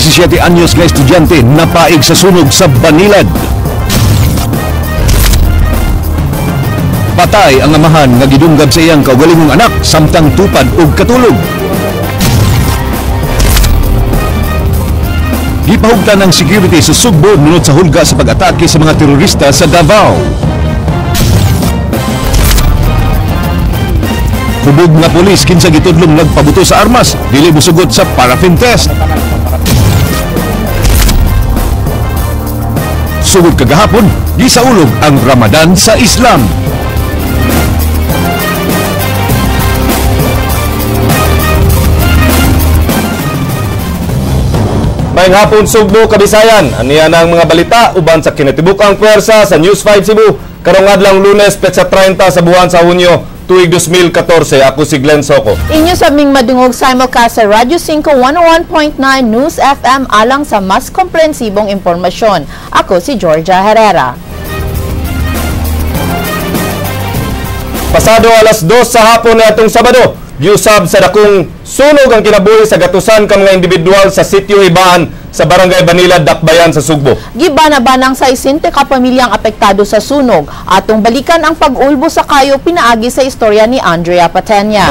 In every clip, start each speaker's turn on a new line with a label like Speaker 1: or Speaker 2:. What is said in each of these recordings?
Speaker 1: 17 anyos nga estudyante napaig sa sunog sa Banilad. Patay ang amahan nga gidunggab sa iyang kaugalingong anak samtang tupad og katulog. Gipahugtan ng security sa Sugbo nunod sa hulga sa pag-atake sa mga terorista sa Davao. Hubog nga pulis kinsa gitudlong nagpabuto sa armas, dili musugot sa paraffin test. Sugod kagahapon, gisaulog ang Ramadan sa Islam.
Speaker 2: Maayong hapon Sugbo, Kabisayan. Aniyan ang mga balita uban sa kinatibukang pwersa sa News 5 Cebu. Karong adlang Lunes, petsa 30 sa buwan sa Hunyo, tuig 2014. Ako si Glenn Soco.
Speaker 3: Inyo sa aming madungog simulcast sa Radyo 5 101.9 News FM alang sa mas komprehensibong impormasyon. Ako si Georgia Herrera.
Speaker 2: Pasado alas 2 sa hapon na itong Sabado, giusab sa dakong sunog ang kinabuhi sa gatusan ka mga individual sa Sitio Ibaan sa Barangay Banilad, Dakbayan sa Sugbo.
Speaker 3: Gibana-banang sa 60 ka pamilyang apektado sa sunog. Atong balikan ang pag-ulbo sa kayo pinaagi sa istorya ni Andrea Patenya.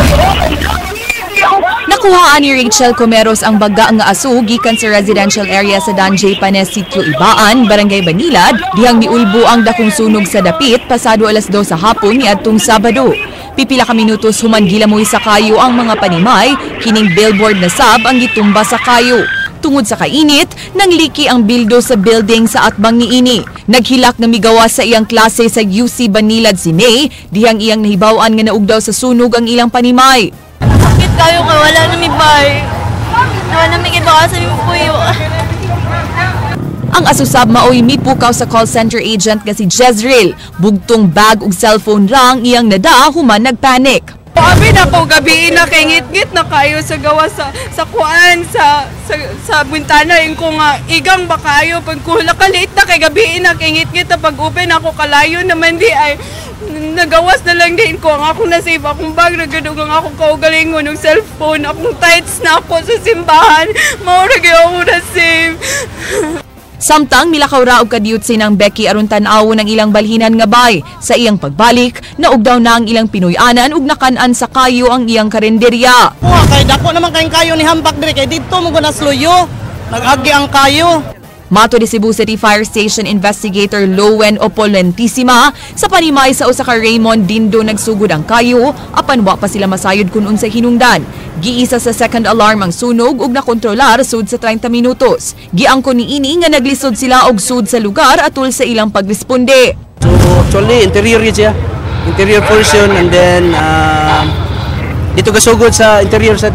Speaker 4: Nakuhaan ni Rachel Comeros ang baga nga asu gikan sa residential area sa Danjay Panes, Sitio Ibaan, Barangay Banilad, dihang miulbo ang dakong sunog sa dapit pasado alas 2 sa hapon niadtong Sabado. Pipila ka minutos human gilamoy sa kayo ang mga panimay, kining billboard na sab ang gitumba sa kayo. Tungod sa kainit, nangliki ang bildo sa building sa atbang niini. Naghilak na migawas sa iyang klase sa UC Banilad si Nay, dihang iyang nahibawan nga naugdaw sa sunog ang ilang panimay.
Speaker 5: Sakit kayo ka, wala na mi bay. Wala na mi ibawas sa mi puyo.
Speaker 4: Ang asusab maoy mipukaw sa call center agent nga si Jezreel. Bugtong bag ug cellphone lang iyang nada human nagpanic.
Speaker 5: Abi na ko gabi na kay ngit-ngit na kayo sa gawa sa kuan sa bintana ing ko nga igang ba kayo pag kula kalit na kay gabi na kay ngit-ngit na pag open ako kalayo naman di ay nagawas na lang din ko ang akong nasave akong bag nagadugang akong kaugalingon ng cellphone akong tights na ako sa simbahan maurag ako na save.
Speaker 4: Samtang milakaw ra og kadiyot sinang Becky aron tan-awon ang ilang balhinan nga bay. Sa iyang pagbalik, naugdaw na ang ilang Pinoy-anan ug nakan-an sa kayo ang iyang karenderya.
Speaker 6: Kay dako naman kayong kayo ni hambak dire kay didto mo guna sluyo. Nag-agi ang kayo.
Speaker 4: Mato ni Cebu City Fire Station Investigator Lowen Opolentissima, sa panimay sa usa ka Raymond Dindo nagsugod ang kayo, apan wa pa sila masayod kun unsay hinungdan. Giisa sa second alarm ang sunog ug nakontrolar sud sa 30 minutos. Giangkon niini nga naglisod sila og sud sa lugar atol sa ilang pagresponde.
Speaker 6: So actually interior siya. Interior portion and then dito gasugod sa interior sa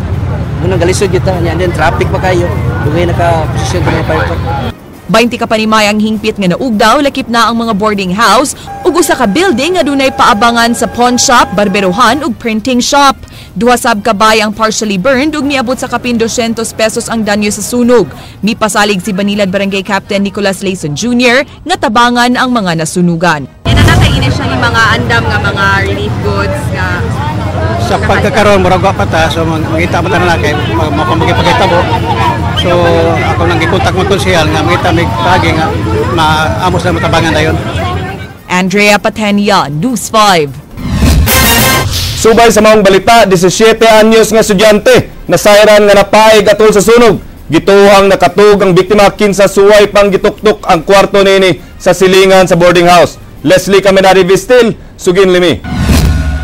Speaker 6: unang galisod kita and then traffic pa kayo. Dugay naka-posisyon sa mga fire truck.
Speaker 4: 20 ka panimay ang hingpit nga naugdaw, lakip na ang mga boarding house ug usa ka building nga dunay paabangan sa pawn shop, barberohan ug printing shop. Duha sab ka bay ang partially burned ug miabot sa kapin 200 pesos ang danyo sa sunog. Mipasalig si Banilad Barangay Captain Nicolas Layson Jr. nga tabangan ang mga nasunugan.
Speaker 5: Yan na nakainis siya ni mga andam nga mga relief goods nga
Speaker 6: Sa pagkakaroon murag wa pa ta so mangita mo tanan kay mapamagipagitabo. So ako nang gikontak mo konsehal nga mangita mig pagi nga maamos na matabangan dayon.
Speaker 4: Andrea Patenya, News 5.
Speaker 2: Subay sa maong balita, 17 anyos nga estudyante nasayran nga napaig atol sa sunog. Gituhang nakatug ang biktima kinsa suway pang gituktok ang kwarto niini sa silingan sa boarding house. Leslie Caminari Vistil, Sugin Limi.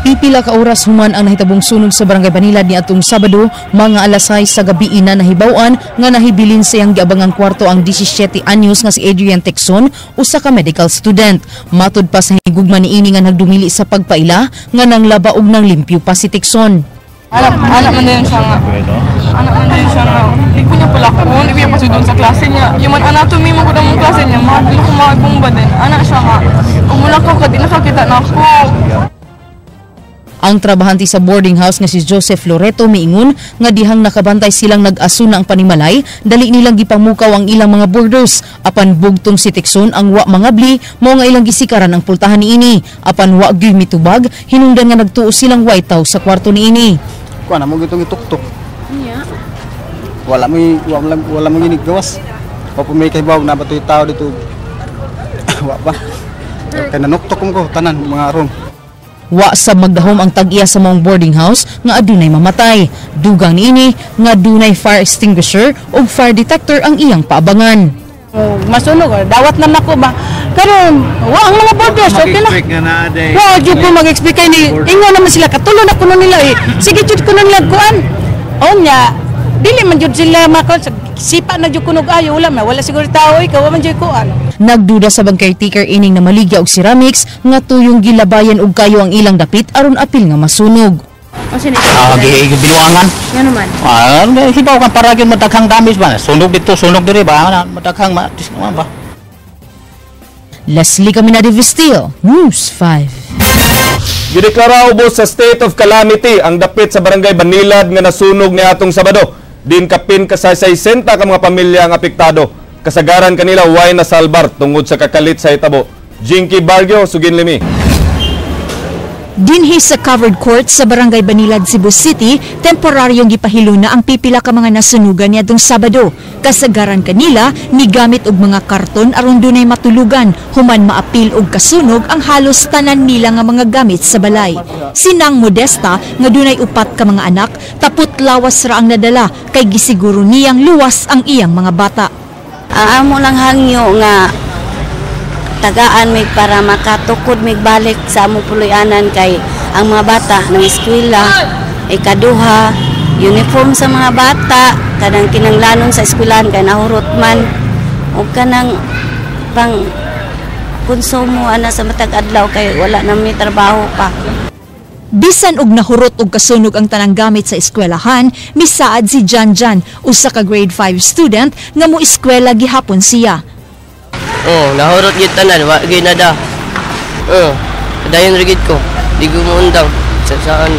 Speaker 7: Pipila ka oras human ang nahitabong sunog sa Barangay Banilad ni atong Sabado, mga alas 6 sa gabi ina nahibawan nga nahibilin sa iyang giabangang kwarto ang 17 anyos nga si Adrian Texon, usa ka medical student. Matud pa sa higugma niini nga nagdumili sa pagpaila nga nanglaba og nang limpyo pa si Texon.
Speaker 5: anak man din siya nga. Anak man din siya nga. Hindi ko niya pala ko. Hindi ko pasudon sa klase niya. Yung anatomy mo ko ng klase niya. Hindi ko magumba din. Anak siya nga. Kung mula ko, di nakakita na ako.
Speaker 7: Ang trabahante sa boarding house nga si Joseph Loreto miingon nga dihang nakabantay silang nag-aso na ang panimalay, dali nilang gipamukaw ang ilang mga boarders. Apan bugtong si Texon ang wa mga bli, mo nga ilang gisikaran ang pultahan niini. Apan wa gyud mitubag, hinungdan nga nagtuo silang white house sa kwarto niini.
Speaker 6: Kuan mo gitong ituktok.
Speaker 5: Niya.
Speaker 8: wala mo ginagawas. O may kahibaw na ba ito yung tao dito? Wa ba? Kaya nanuktok ko tanan mga room.
Speaker 7: Wa sa magdahom ang tag-iya sa mong boarding house nga adunay mamatay. Dugang niini nga dunay fire extinguisher o fire detector ang iyang paabangan.
Speaker 9: Masunog, dawat na nako ba? Karon, wa ang mga boarders, okay na. Wa jud ko mag-expect kay ni ingon naman sila katulo na kuno nila eh. Sige jud kuno nila kuan. Onya, dili man jud sila makon sipa na jud kunog ayo wala siguro tao ikaw man jud kuan.
Speaker 7: Nagduda sa bang caretaker ining na maligya og ceramics nga tuyong gilabayan og kayo ang ilang dapit aron apil nga masunog.
Speaker 10: Biluangan.
Speaker 9: Yan naman.
Speaker 10: Hibaw kan para gyud madaghang damage ba. Sunog dito, sunog diri ba? Madaghang ba?
Speaker 7: Leslie Caminada Vistil, News 5.
Speaker 2: Gideklara ubos sa state of calamity ang dapit sa barangay Banilad nga nasunog ni atong Sabado. Din kapin ka sa 60 ka mga pamilya ang apektado. Kasagaran kanila way na salbar tungod sa kakalit sa hitabo. Jinky Bargio, Suginlimi.
Speaker 4: Dinhi sa covered court sa Barangay Banilad, Cebu City, temporaryong gipahilo na ang pipila ka mga nasunugan niadtong Sabado. Kasagaran kanila ni gamit og mga karton aron dunay matulugan, human maapil og kasunog ang halos tanan nila nga mga gamit sa balay. Sinang Modesta nga dunay 4 ka mga anak, tapot lawas ra ang nadala kay gisiguro niyang luwas ang iyang mga bata.
Speaker 11: Amo lang hangyo nga tagaan mig para makatukod mig balik sa among puloy-anan kay ang mga bata ng eskwela, ikaduha, uniform sa mga bata, kanang kinanglanon sa eskwelahan kay nahurot man o kanang pang konsumo ana sa matag adlaw kay wala na may trabaho pa.
Speaker 4: Bisan og nahurot og kasunog ang tanang gamit sa eskwelahan, misaad si Janjan, usa ka grade 5 student nga mo eskwela gihapon siya.
Speaker 12: Nahurot gid tanan, wa gyud nada. Dayon rigid ko. Di ko mo undang sa saan.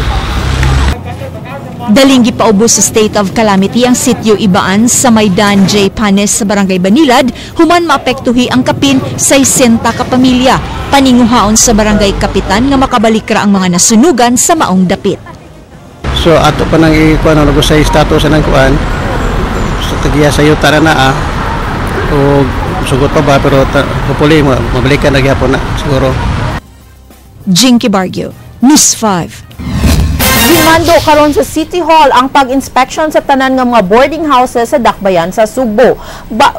Speaker 4: Daling gipaubos sa state of calamity ang sitio Ibaan sa Maydan J. Panes sa Barangay Banilad, human maapektuhi ang kapin 60 ka pamilya. Paninguhaon sa barangay kapitan nga makabalik ra ang mga nasunugan sa maong dapit.
Speaker 8: So ato pa nang ikuan ang sa status ng kuan. Sa tagiya sa yuta na o sugot pa ba pero hopefully mabalikan na gyapon na siguro.
Speaker 4: Jinky Bargio, News 5.
Speaker 3: Gimando karon sa City Hall ang pag-inspection sa tanan nga mga boarding houses sa Dakbayan sa Sugbo.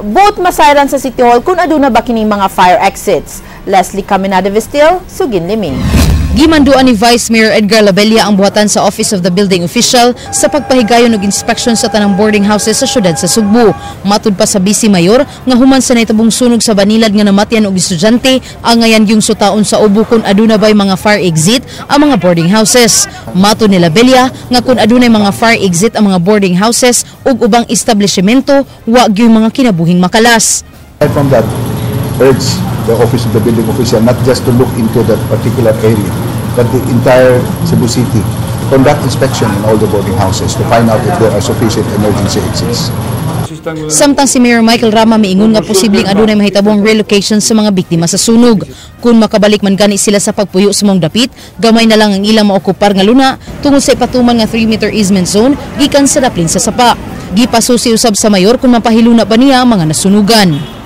Speaker 3: Both masayran sa City Hall kung aduna ba kining mga fire exits. Leslie Caminada Vistil, Suginlimi.
Speaker 7: Gimanduan ni Vice Mayor Edgar Labella ang buhatan sa Office of the Building Official sa pagpahigayon og inspection sa tanang boarding houses sa syudad sa Sugbo. Matud pa sa Vice Mayor nga human sa naitabong sunog sa Banilad nga namatyan og estudyante, ang ngayon yung sutaon sa ubo kung aduna bay mga fire exit ang mga boarding houses. Matud ni Labella nga kung adunay mga fire exit ang mga boarding houses ug ubang establishmento, wa gyud mga kinabuhing makalas.
Speaker 1: From that, urge the Office of the Building Official not just to look into that particular area, but the entire Cebu City, conduct inspection in all the boarding houses to find out if there are sufficient emergency exits.
Speaker 7: Samtang si Mayor Michael Rama miingon nga posibleng adunay mahitabong relocation sa mga biktima sa sunog. Kung makabalik man gani sila sa pagpuyo sa mong dapit, gamay na lang ang ilang maokupar nga luna tungod sa ipatuman nga 3-meter easement zone gikan sa daplin sa sapa. Gipasusi usab sa mayor kung mapahiluna pa niya ang mga nasunugan.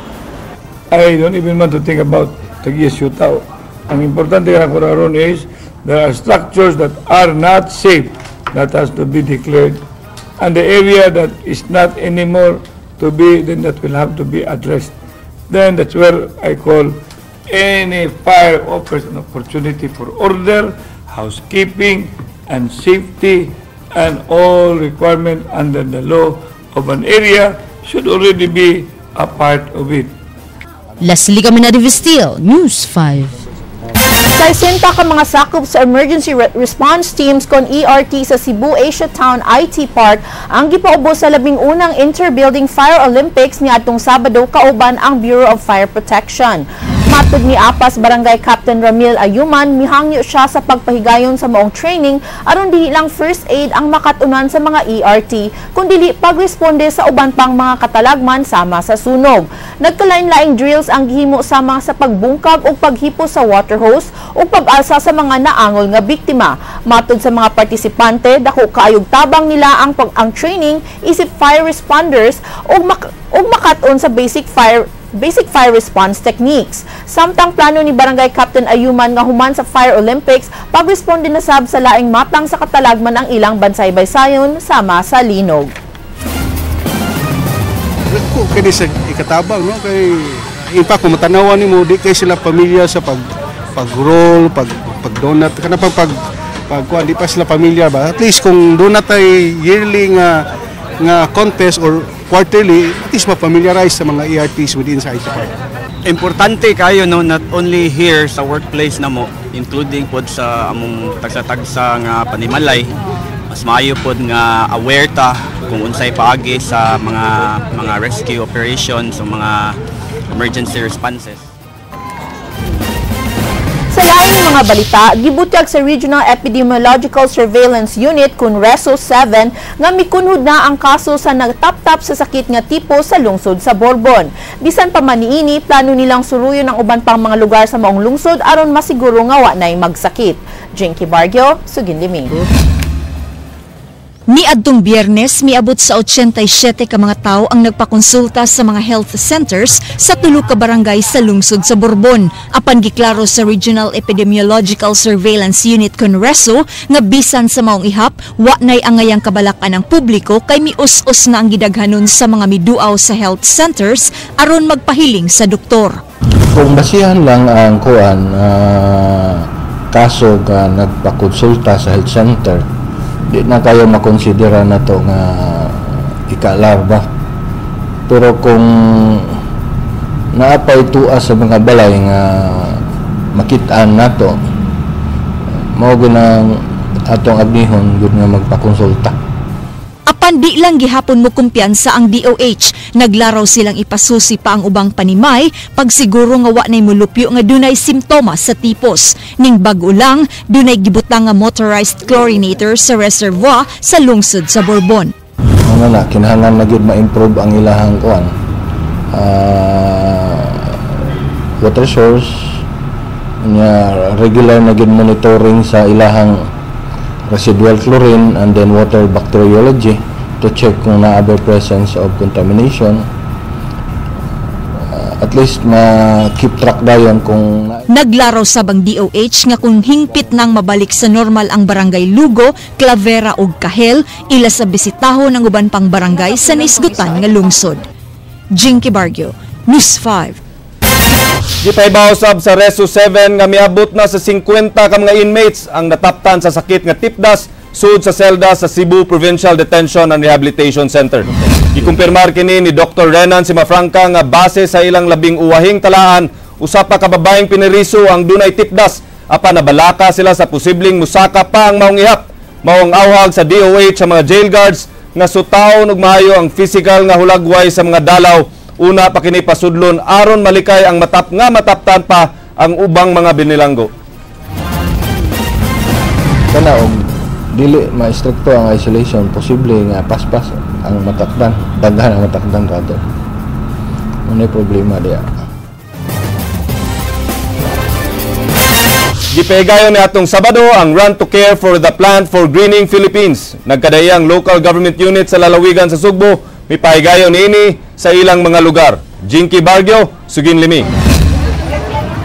Speaker 13: I don't even want to think about Tagiya Siutao. Ang importante na kuraron is there are structures that are not safe that has to be declared, and the area that is not anymore to be, then that will have to be addressed. Then that's where I call any fire offers an opportunity for order, housekeeping, and safety, and all requirement under the law of an area should already be a part of it.
Speaker 7: Leslie Caminada Vistil, News 5.
Speaker 3: Sa 60 ka mga sakop sa emergency response teams kon ERT sa Cebu Asia Town IT Park ang gipaubos sa 11 Inter-Building Fire Olympics niadtong Sabado kauban ang Bureau of Fire Protection. Matod ni Apas Barangay Captain Ramil Ayuman, mihangyo siya sa pagpahigayon sa maong training aron dili lang first aid ang makatunan sa mga ERT, kundi pagresponde sa uban pang mga katalagman sama sa sunog. Nagkalain-laing drills ang gihimo sama sa pagbungkag o paghipo sa water hose o pag-alsa sa mga naangol nga biktima. Matod sa mga partisipante, dako kaayog tabang nila ang training isip fire responders og makaton sa basic fire response techniques. Samtang plano ni Barangay Captain Ayuman nga human sa Fire Olympics, pagresponde na sab sa laing matang sa katalagman ang ilang bansay-baysayon sama sa linog.
Speaker 8: Ko kini sa ikatabang no kay impact kung matanawan nimo di kay sila pamilya sa pag-roll, pag-donut kana pag di pa sila pamilya ba. At least kung donut ay yearly nga contest or quarterly, at least ma-familiarize sa mga ERTs within sa IT Park.
Speaker 14: Importante kayo no, not only here sa workplace na mo, including pod sa among tagsa-tagsa nga panimalay, mas maayo pod nga aware ta kung unsay paagi sa mga rescue operations o mga emergency responses.
Speaker 3: Sa laing mga balita, gibutyag sa Regional Epidemiological Surveillance Unit kun RESO 7 nga mikunhod na ang kaso sa nagtaptap sa sakit nga tipo sa lungsod sa Borbon. Bisan pa man niini, plano nilang suruyon ang uban pang mga lugar sa maong lungsod aron masiguro nga wa nay magsakit. Jinky Bargio, Sugin Liming.
Speaker 4: Niadtong Biyernes, miabot sa 87 ka mga tao ang nagpakonsulta sa mga health centers sa tulo ka barangay sa lungsod sa Borbon. Apan giklaro sa Regional Epidemiological Surveillance Unit kun RESO nga bisan sa maong ihap, wa nay angayang kabalakan ng publiko kay mius-us na ang gidaghanon sa mga miduaw sa health centers aron magpahiling sa doktor.
Speaker 15: Kung basihan lang ang kaso nga nagpakonsulta sa health center, di na kayo makonsidera na to nga ikalarba. Pero kung naapay tuwa sa mga balay nga makitaan nato, mao ginang atong agnihon gud nga magpakonsulta.
Speaker 4: Apan di lang gihapon mo kumpiyansa ang DOH, naglaraw silang ipasusi pa ang ubang panimay pagsiguro nga wa nay mulupyo nga dunay simptomas sa tipos. Ning bag-o lang, dunay gibutang nga motorized chlorinator sa reservoir sa lungsod sa Borbon.
Speaker 15: Ano na, kinahanglan na gid ma-improve ang ilahang water source, regular na gid monitoring sa ilahang residual chlorine and then water bacteriology to check kung na-other presence of contamination. At least ma-keep track dayon kung...
Speaker 4: Naglaraw sabang DOH nga kung hingpit nang mabalik sa normal ang barangay Lugo, Clavera ug Kahel, ila sa bisitahon ng uban pang barangay sa naisgutan nga lungsod. Jinky Bargio, News 5.
Speaker 2: Gipaibaw sab sa RESO 7 nga miabot na sa 50 ka mga inmates ang nataptan sa sakit nga tipdas sud sa selda sa Cebu Provincial Detention and Rehabilitation Center. Gikumpirmar kini ni Dr. Renan Simafranca nga base sa ilang labing uwahing talaan, usa pa ka babaeng piniriso ang dunay tipdas apan nabalaka sila sa posibleng musaka pa ang maong ihap. Mao ang awhag sa DOH sa mga jail guards nga sutawon ug maayo ang physical nga hulagway sa mga dalaw. Una pa kini pasudlon aron malikay ang mataptan pa ang ubang mga binilanggo.
Speaker 15: Kana og dili ma-stricto ang isolation, posible nga paspas ang matakdan, daghan ang matakdan rato. Ano problema diya?
Speaker 2: Gipahigayon ni atong Sabado ang Run to Care for the Plant for Greening Philippines. Nagkadayang local government unit sa lalawigan sa Sugbo, mipahigayon niini sa ilang mga lugar. Jinky Bargio, Sugin Liming.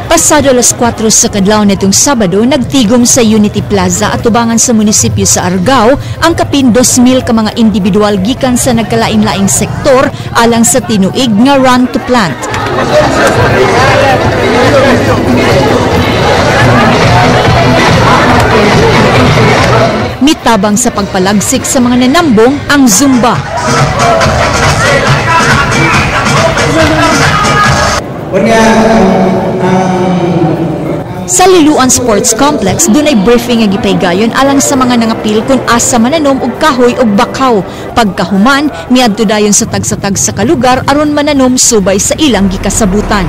Speaker 4: Pasado alas 4 sa kadlaw nitong Sabado, nagtigom sa Unity Plaza at tubangan sa munisipyo sa Argao ang kapin 2,000 ka mga individual gikan sa nagkalain-laing sektor alang sa tinuig nga Run to Plant. Mitabang sa pagpalagsik sa mga nanambong ang Zumba. Sa Liluan Sports Complex, dunay briefing nga gipaygayon alang sa mga nangapil kung asa mananom og kahoy og bakaw. Pagkahuman, miadto dayon sa tag-sa kalugar aron mananom subay sa ilang gikasabutan.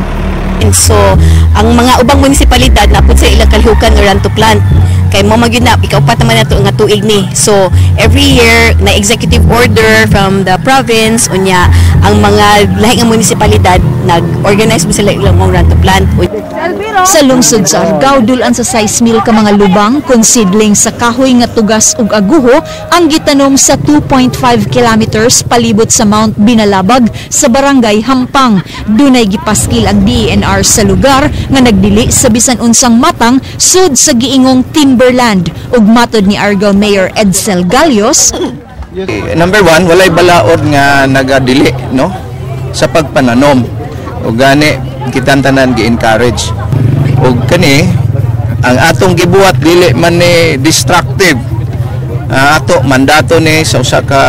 Speaker 16: And so ang mga ubang munisipalidad na pud sa ilang kalihukan nga run to plant kay mo magyud na ikaupat naman nato nga tuig ni. So every year na executive order from the province unya ang mga lahi nga munisipalidad nag-organize mo sila ilang mga run to plant.
Speaker 4: Sa lungsod sa Argao, dulan sa 6,000 ka mga lubang kung seedling sa kahoy nga tugas ug aguho ang gitanom sa 2.5 kilometers palibot sa Mount Binalabag sa barangay Hampang. Dunay gipaskil ang DENR sa lugar nga nagdili sa bisan unsang matang sud sa giingong timberland ug matod ni Argao Mayor Edsel Galios.
Speaker 15: Number one, walay balaod nga nagadili no sa pagpananom. O gani kitang tanan gi-encourage. O kani ang atong gibuhat dili man ni destructive. Ato mandato ni sa usa ka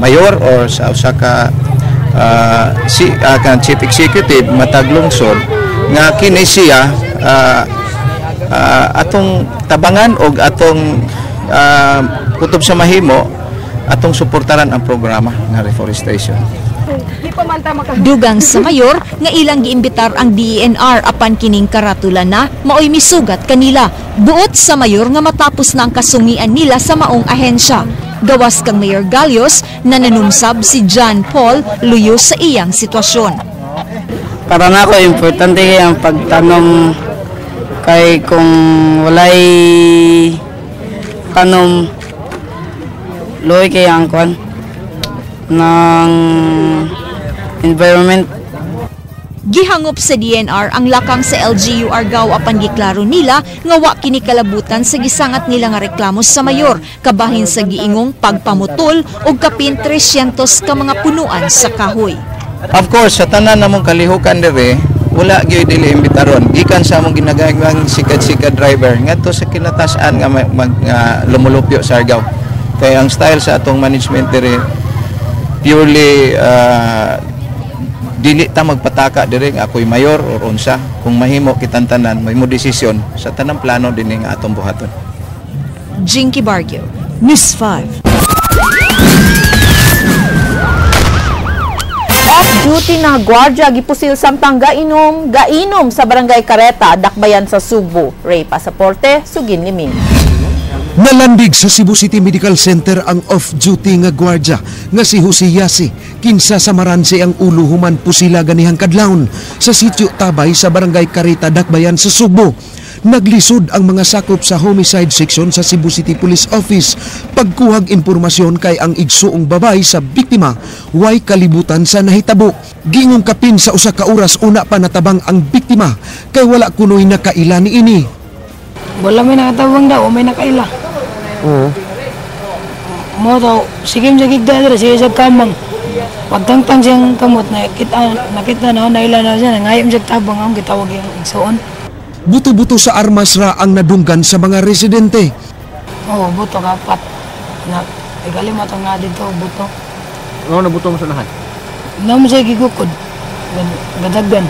Speaker 15: mayor or sa usa ka chief executive matag lungsod nga kini siya atong tabangan og atong kutob sa mahimo atong suportaran ang programa nga reforestation.
Speaker 4: Dugang sa mayor nga ilang giimbitar ang DENR apan kining karatulan na maoy misugat kanila. Buot sa mayor nga matapos na ang kasungian nila sa maong ahensya. Gawas kang Mayor Galios na nanumsab si John Paul luyo sa iyang sitwasyon.
Speaker 17: Para na ako importante kay ang pagtanom kay kung walay tanom loy kay ang kwan ng environment.
Speaker 4: Gihangop sa DENR ang lakang sa LGU Argao apan giklaro nila nga wa kini kalabutan sa gisangat nila nga reklamo sa mayor kabahin sa giingong pagpamutol og kapin 300 ka mga punuan sa kahoy.
Speaker 15: Of course, sa tanan namong kalihukan dire, wala gyud dili imbitaron. Gikan sa among ginagagang sikad-sikad driver ngadto sa kinatasan nga lumulupyo sa Argao. Kaya ang style sa atong management dire purely dili ta magpataka dire nga ako'y mayor or unsa. Kung mahimo kitang tanan, mahimo desisyon sa tanang plano dinhi nga atong buhaton.
Speaker 4: Jinky Bargio, News 5.
Speaker 3: Off-duty na gwardya gipusil samtang gainom sa Barangay Careta, Dakbayan sa Sugbo. Ray Pasaporte, Sugin Liming.
Speaker 18: Nalandig sa Cebu City Medical Center ang off-duty nga gwardya nga si Jose Yasi. Kinsa sa maranse ang ulo human pusila ganihang kadlawon sa sitio Tabay sa Barangay Careta, Dakbayan sa Sugbo. Naglisod ang mga sakop sa homicide section sa Cebu City Police Office pagkuhag impormasyon kay ang igsuong babay sa biktima way kalibutan sa nahitabo. Gingong kapin sa usa ka oras una pa natabang ang biktima kay wala kunoy nakaila niini.
Speaker 9: Wala may nakatabang daw, may nakaila. Mo daw, sige sa gigda dira, sige sa kamang. Pagtangtang siyang kamot, nakita na, naila na siya, ngayam siya tabang ang gitawag yung igsoon.
Speaker 18: Buto-buto sa armas ra ang nadunggan sa mga residente.
Speaker 9: Oo, buto kapat. Ikalimot ang nga dito, buto.
Speaker 15: Ano na buto mo sa nahan?
Speaker 9: Naman siya gigukod. Gadagdan.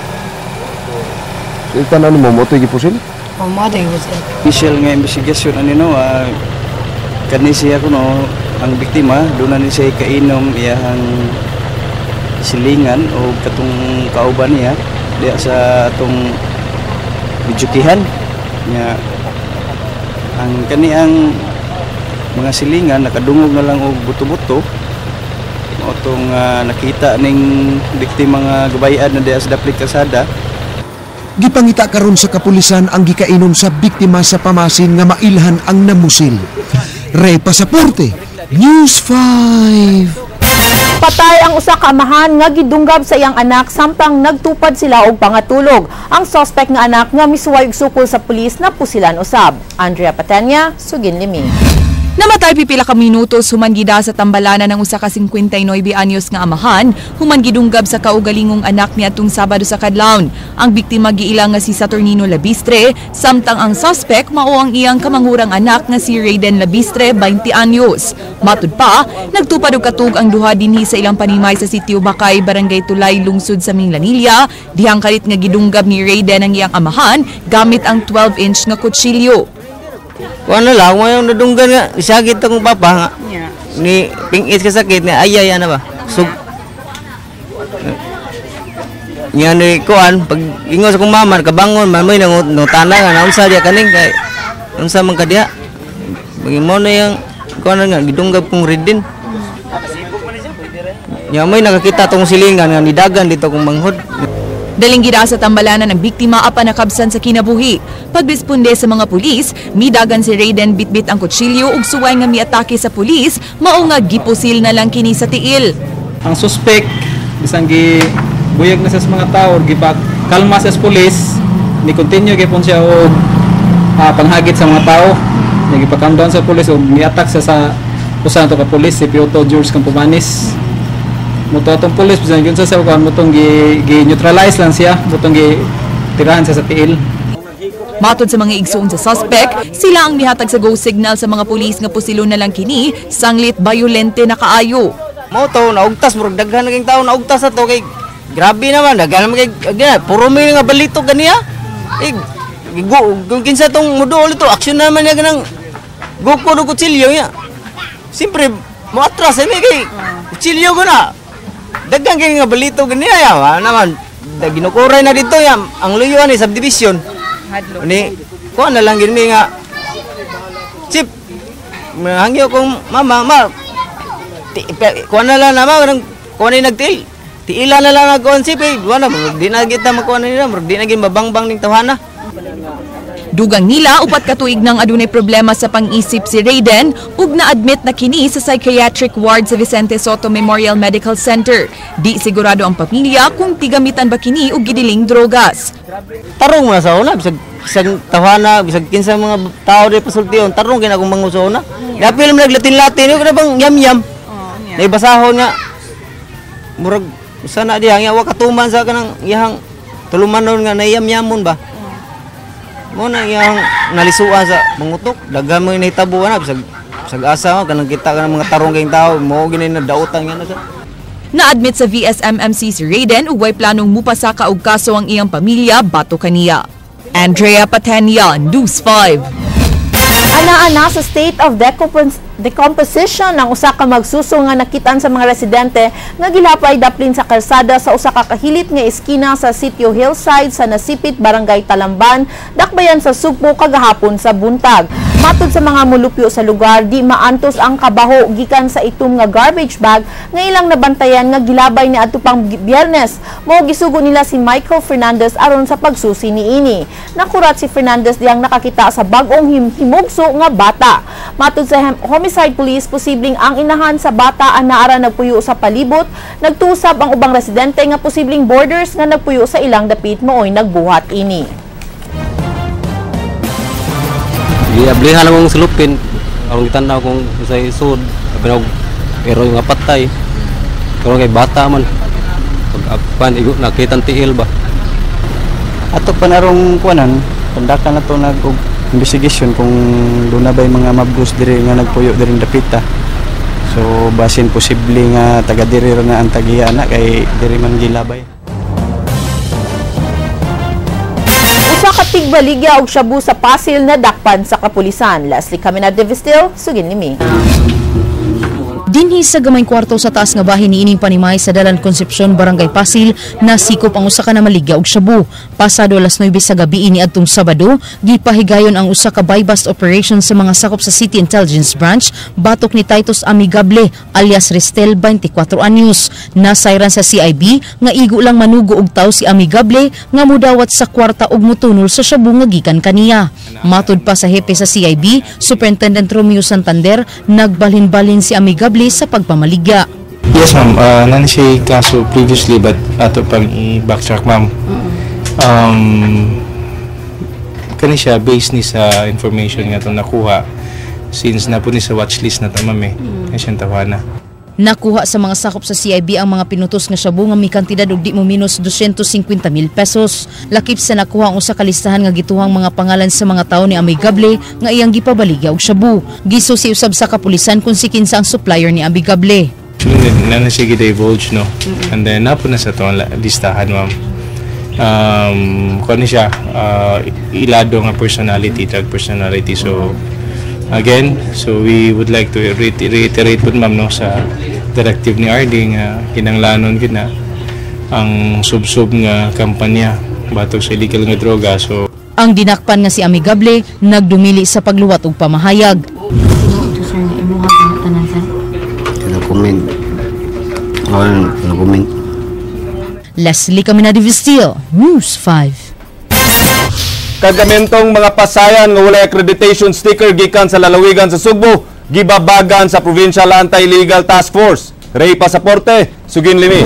Speaker 15: Ito na mo, moto'y gipusil?
Speaker 9: Oo, moto'y gipusil.
Speaker 19: Official nga investigasyon, kani siya kuno ang biktima, doon na siya kainom iyang silingan o katong kauban niya diya sa atong bijukihan niya ang kaniang mga silingan nakadungog na lang og buto-buto o tong nakita ning biktima nga gabayan na diya sa dapit kasada.
Speaker 18: Gipangita karon sa kapulisan ang gikainom sa biktima sa pamasin nga mailhan ang namusil. Ray Pasaporte, News 5.
Speaker 3: Patay ang usa ka amahan nga gidunggab sa iyang anak samtang nagtupad sila og pangatulog. Ang suspect nga anak nga misuway og sukol sa pulis na pusilan usab. Andrea Patenya, Sugin Liming.
Speaker 4: Namatay pipila ka minutos human gida sa tambalanan ng usa ka 59 anyos nga amahan human gidunggab sa kaugalingong anak niadtong Sabado sa kadlawon. Ang biktima giilang nga si Saturnino Labistre samtang ang suspect mao ang iyang kamangurang anak nga si Raiden Labistre 20 anyos. Matud pa, nagtupad og katug ang duha dinhi sa ilang panimay sa sitio Bakay, Barangay Tulay, lungsod sa Minglanilla. Dihang kalit nga gidunggab ni Raiden ang iyang amahan gamit ang 12-inch nga kutsilyo.
Speaker 12: Ano lang, mo yung nadunggan nga, isagit akong papa nga. Ni pingit ka sakit, ni ayay, ano ba? nga ni kuan pag ingon sa kong mama kabangon mamoy nang nutana nga naunsa dia kaning kay unsa man kadya bagi mo na yang kuan nga gidunggab kong ridin nya may nakakita tong silingan nga nidagan dito kong manghod.
Speaker 4: Daling gida sa tambalanan ng biktima apan nakabsan sa kinabuhi. Pagresponde sa mga pulis, midagan si Raiden bitbit ang kutsilyo ug suway nga miatake sa pulis, mao nga gipusil na lang kini sa tiil.
Speaker 20: Ang suspect bisan gi buyag na sa mga tao gipakalma sa pulis, ni continue gyapon siya og panghagit sa mga tao. Nagipakam down sa pulis ug miatak sa usa to ka pulis si Piotr George Campomanes. Muto atong pulis bisan gyud sa kuan mutong gi-neutralize lang siya, mutong gi-tirahan sa tiil.
Speaker 4: Matod sa mga igsuon sa suspect, sila ang mihatag sa go signal sa mga pulis nga pusilon na lang kini, sanglit bayolente na kaayo.
Speaker 12: Mao to naugtas murag daghan naging tao naugtas ato kay grabe naman daghan magay puro may nga balito ganiya. Kung kinsa tong muduol ito aksyon naman niya ganang goko do kutsilyo niya. Siyempre mo atras may kay kutsilyo ko na. Dagang kay nga balito ganiya ya naman ginukuray na dito ya ang luyuan ni subdivision ni ko na lang gini nga chip hangyo kong mama ko na lang naman ko na nagtil tiila na lang ako chip wala di na kita makuha na nila di na gin mabangbang ning tawhana.
Speaker 4: Dugang nila upat katuig nang adunay problema sa pang-isip si Raiden ug na-admit na kini sa psychiatric ward sa Vicente Soto Memorial Medical Center. Di sigurado ang pamilya kung tigamitan ba kini og gidiling drogas.
Speaker 12: Tarong mo na sa una bisag tawhana bisag kinsa mga tao di pasultiyon tarong kina kung mangusona. Dapil mo naglatin-latin yo kada bang yam-yam. Naibasahon nga murag sana diha nga wa katuman sa kanang iyang tulumanon nga nayam-yamon ba. Mo na yang nalisuan sa mangutok daghan mo nahitabo na bisag asa kanang kita kanang mga tarong kayong tao mo gini na dautan nga na sa.
Speaker 4: Na-admit sa VSMMC si Raiden ug way planong mupasaka og kaso ang iyang pamilya bato kaniya. Andrea Patenia, News 5.
Speaker 3: Ana-ana sa state of decomposition ng usa ka magsuso nga nakitaan sa mga residente nga gilapay daplin sa kalsada sa usa ka kahilit nga eskina sa Sitio Hillside sa Nasipit, Barangay Talamban, Dakbayan sa Sugbo kagahapon sa buntag. Matod sa mga mulupyo sa lugar, di maantos ang kabaho gikan sa itom nga garbage bag nga ilang nabantayan nga gilabay ni adto pang Biyernes. Mao gisugo nila si Michael Fernandez aron sa pagsusi niini. Nakurat si Fernandez diyang nakakita sa bag-ong himugso nga bata. Matod sa homicide police, posibleng ang inahan sa bata ang naara nagpuyo sa palibot. Nagtusab ang ubang residente nga posibleng borders nga nagpuyo sa ilang dapit mooy nagbuhat ini.
Speaker 21: Ablihan lang kong silupin, ang itanaw kong sa isod, pero yung apatay, pero kay bata man, pag nakita tiil ba?
Speaker 19: Ato panarong kuanan, pandakan na to nag-investigation kung doon na ba yung mga mabgus diri nga nagpuyo diri dapita. So basin posible nga taga diri na ang tagiya na kay diri man gilabay.
Speaker 3: Usa ka tigbaligya og shabu sa Pasil na dakpan sa kapulisan. Leslie Camina de Vistil, sugin nimi.
Speaker 7: Dinhi sa gamay kwarto sa taas nga bahin niining Panimay sa Dalan Concepcion, Barangay Pasil, nasikop ang usa ka namaligya og shabu. Pasado alas 9 sa gabi niadtong Sabado, gipahigayon ang usa ka buy-bust operation sa mga sakop sa City Intelligence Branch, batok ni Titus Amigable alias Restel, 24 anyos. Nasayran sa CIB nga igo lang manugo og tawo si Amigable nga mudawat sa kwarta og mutunol sa shabu nga gikan kaniya. Matud pa sa hepe sa CIB, Superintendent Romeo Santander, nagbalhin-balhin si Amigable sa pagpamaligya.
Speaker 22: Yes ma'am, nani siya kaso previously but ato pang i-backtrack ma'am. Kani siya based ni sa information nga itong nakuha since na po ni sa watchlist na ma'am kaya siyang tawana.
Speaker 7: Nakuha sa mga sakop sa CIB ang mga pinutos nga shabu nga may kantidad og di mo minus 250,000 pesos. Lakip sa nakuha ang usa ka listahan nga gituhang mga pangalan sa mga tawo ni Amigable nga iyang gipabaligya og shabu. Gisusi usab sa kapulisan kung si kinsa ang supplier ni Amigable.
Speaker 22: Na siya gida-divulge no. And then napo na sa itong listahan ma'am. Kung siya ilado nga personality, tag personality. So again, so we would like to reiterate po ma'am no, sa directive ni RD nga kinanglanon gina ang subsub nga kampanya batok sa illegal nga droga. So
Speaker 7: Ang dinakpan nga si Amigable nagdumili sa pagluwat og pamahayag. Leslie Camina de Vistil, News 5.
Speaker 2: Kagamentong mga pasayan nga walay accreditation sticker gikan sa lalawigan sa Sugbo, gibabagan sa Provincial Anti-Illegal Task Force. Ray Pasaporte, Sugin Limi.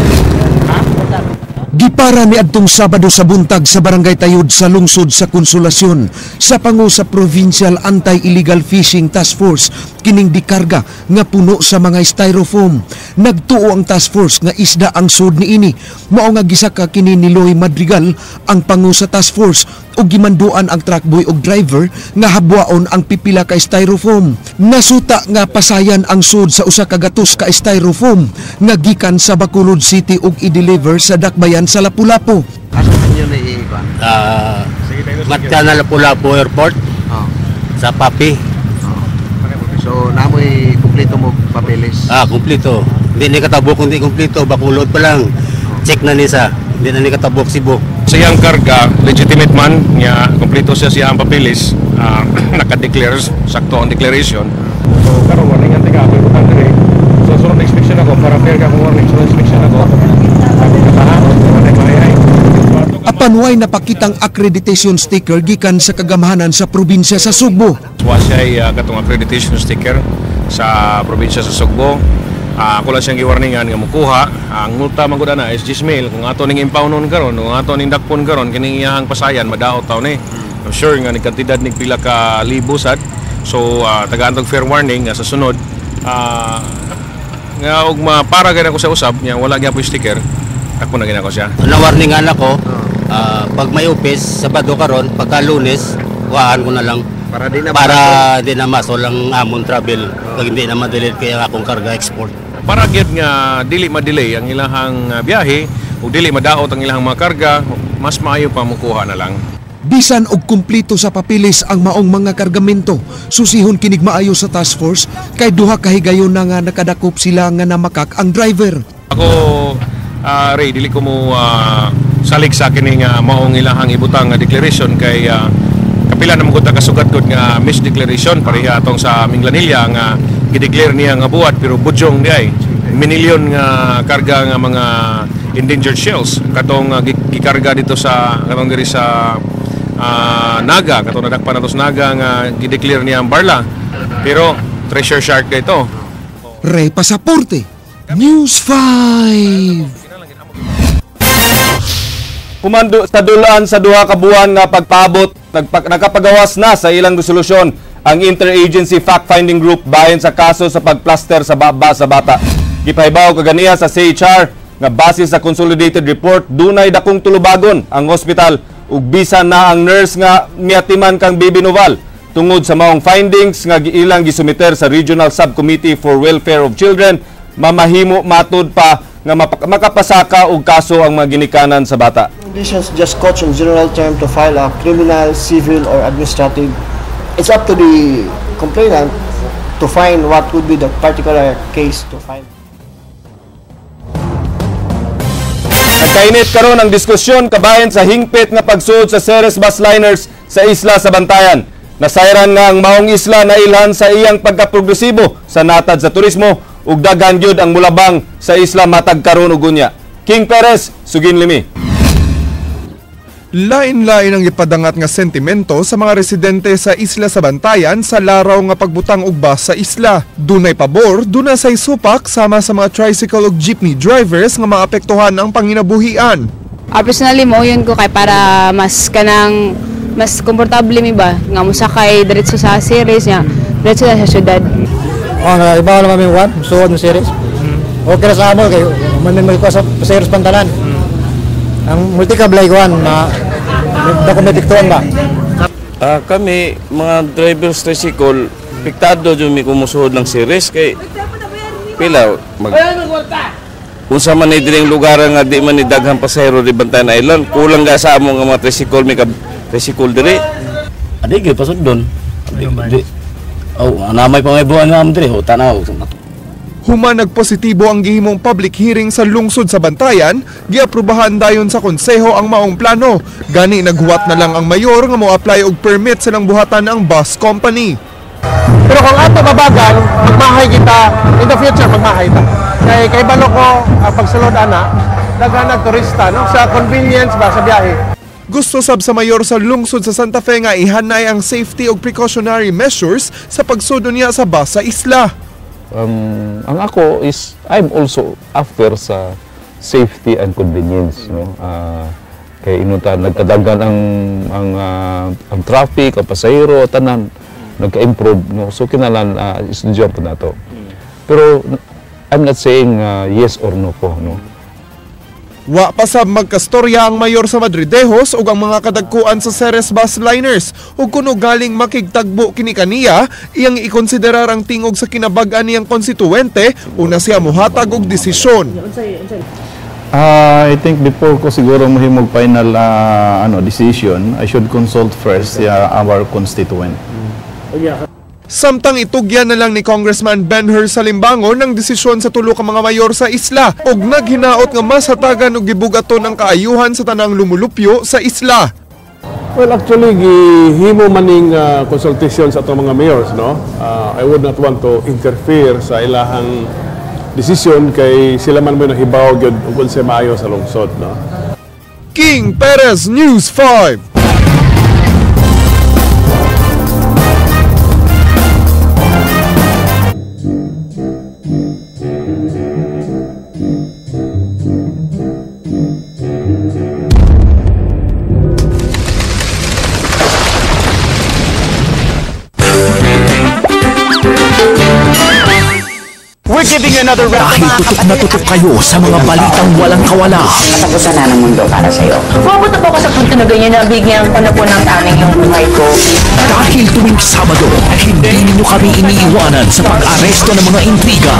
Speaker 18: Gipara ni adtong Sabado sa buntag sa Barangay Tayud sa lungsod sa Konsolasyon sa pangu sa Provincial Anti-Illegal Fishing Task Force kining dikarga nga puno sa mga styrofoam. Nagtuo ang task force nga isda ang sud niini. Mao nga gisaka kini ni Loy Madrigal ang pangu sa task force ug gimanduan ang truck boy ug driver nga habwaon ang pipila ka styrofoam. Nasuta nga pasayan ang sud sa usa ka gatos ka styrofoam nga gikan sa Bacolod City ug i-deliver sa Dakbayan sa Lapu-Lapu.
Speaker 10: Matya na Lapu-Lapu Airport sa Papi.
Speaker 5: So, namoy kumpleto mo papeles?
Speaker 10: Kumpleto. Hindi ni katabok, hindi kumpleto. Bacolod pa lang. Check na nisa. Hindi na ni katabok Cebu.
Speaker 22: sa iyang karga, legitimate man, niya, kumpleto siya siyang papilis, naka-declare, sakto ang declaration. So, karon warning ang tiga, pero kung dire, so sunod inspection ako, para fair ka kung warning, sunod inspection ako,
Speaker 18: Apan way napakitang accreditation sticker gikan sa kagamahanan sa probinsya sa Sugbo.
Speaker 22: Siya katong accreditation sticker sa probinsya sa Sugbo. Ako lang siyang giwarningan nga mukuha. Ang multa magud na is 10,000 kung ato ning impawnon karon, kung ato ning dakpon karon kining iyang pasayan madaot taw ni. I'm sure nga ni kantidad ning pila ka libo sad. So tagaan tog fair warning nga sa sunod nga og mapara gyud ako sa usab nya wala gyud po sticker. Ako na ginako siya.
Speaker 10: Na-warningan ako, pag may upis, Sabado karon, pagka Lunes, waan ko na lang. Para di na masolang amon travel. Pag hindi na madelayed kaya akong karga export.
Speaker 22: Para gyud nga dili ma-delay ang ilahang biyahe o dili madaot ang ilahang mga karga, mas maayo pa mukuha na lang.
Speaker 18: Bisan og kumpleto sa papilis ang maong mga kargamento, susihon kinig maayo sa task force kay duha ka higayon na nga nakadakop sila nga namakak ang driver.
Speaker 22: Ako Ray, dili ko mo salig sa kining maong ilahang ibutang nga declaration kay kapila naman ko kasugat ko nga misdeclaration pareha atong sa Minglanilla nga gideclare niya nga buhat pero budyong di ay minilyon nga karga nga mga endangered shells katong gikarga dito sa katong diri sa Naga, katong nadakpan nato sa Naga nga gideclare niya ang Barla pero treasure shark dito.
Speaker 18: Ray Pasaporte, News 5.
Speaker 2: Pumando sa dulaan sa duha ka buwan nga pagpaabot, nakapagawas na sa ilang resolusyon ang Interagency Fact-Finding Group bahin sa kaso sa pagplaster sa baba sa bata. Gipahibaw kaganiya sa CHR nga base sa consolidated report dunay dakong tulubagon ang hospital ug bisan na ang nurse nga miatiman kang baby Noval tungod sa maong findings nga ilang gisumiter sa Regional Subcommittee for Welfare of Children, mamahimo matud pa nga makapasaka og kaso ang mga ginikanan sa bata.
Speaker 5: Conditions just coach in general term to file a criminal, civil, or administrative. It's up to the complainant to find what would be the particular case to find.
Speaker 2: Nagkainit karon ang diskusyon kabahin sa hingpit nga pagsuod sa Ceres Busliners sa isla sa Bantayan. Nasayran nga ang maong isla na ilhan sa iyang pagkaprogresibo sa natad sa turismo ug daghan gyud ang mulabang sa isla matag karon ug unya. King Perez, Sugin Limi.
Speaker 6: Lain-lain ang ipadangat nga sentimento sa mga residente sa isla sa Bantayan sa laraw nga pagbutang og bus sa isla. Dunay pabor, dunay say supak sama sa mga tricycle ug jeepney drivers nga maapektuhan ang panginabuhian.
Speaker 23: Personally mo yun ko kay para mas komportable mi ba nga mosakay diretso sa series niya, diretso sa syudad.
Speaker 24: Iba naman may one, suod ng series. Okay na sa amo, kay manin ko sa series Pantalan. Ang multi-cable one na documentic tuon ba?
Speaker 25: Kami, mga drivers tricycle, piktado dyan may kumusuhod ng series kay pila, kung sa man ay lugar nga di man daghang pasahero di Bantayan Island, kulang ga sa among mga tricycle, may tricycle diri.
Speaker 10: Adi gyud pasod doon. Namay pa may buwan nga mo diri, tanaw.
Speaker 6: Human nagpositibo ang gihimong public hearing sa lungsod sa Bantayan, giaprubahan dayon sa konseho ang maong plano. Gani naghuwat na lang ang mayor nga mo-apply og permit silang buhatan ang bus company.
Speaker 1: Pero kung ato mabagal, magmahay kita, in the future magmahay ta. Kay balo ko pagsulod ana, daghan turista no sa convenience ba sa biyahe.
Speaker 6: Gusto sab sa mayor sa lungsod sa Santa Fe nga ihanay ang safety ug precautionary measures sa pagsudon niya sa bus sa isla.
Speaker 8: Ang ako is I'm also after sa safety and convenience, no. Kay inutan nagkadagan ang traffic, ang pasahero tanan nagka-improve, no. So kinalan is the job nato. Pero I'm not saying yes or no po, no.
Speaker 6: Wa pa sab magkastorya ang mayor sa Madridejos ug ang mga kadagkuan sa Ceres bus liners ug kuno galing makigtagbo kini kaniya iyang ikonsiderar ang tingog sa kinabag-an niyang konstituente una siya mohatag og desisyon.
Speaker 8: I think before ko siguro mahimog final decision, I should consult first our constituent.
Speaker 6: Samtang itugyan na lang ni Congressman Ben-Hur Salimbangon ng desisyon sa tulo ka mga mayor sa isla ug naghinaot nga mas hatagan og gibugaton ang kaayuhan sa tanang lumulupyo sa isla.
Speaker 1: Well, actually, gihimo maning consultation sa itong mga mayors, no? I would not want to interfere sa ilahang desisyon kay sila man mo nahibaw gyud ug unsa maayo sa lungsod, no?
Speaker 6: King Perez, News 5.
Speaker 11: We're giving you another round. Dahil tutok na tutok kayo sa mga balitang walang kawala.
Speaker 13: Katapusan na ng mundo para sa'yo. Pumunta po ako sa punto na ganyan na bigyan ko na po ng taning yung buhay ko.
Speaker 11: Dahil tuwing Sabado, hindi ninyo kami iniiwanan sa pag-aresto ng mga intriga.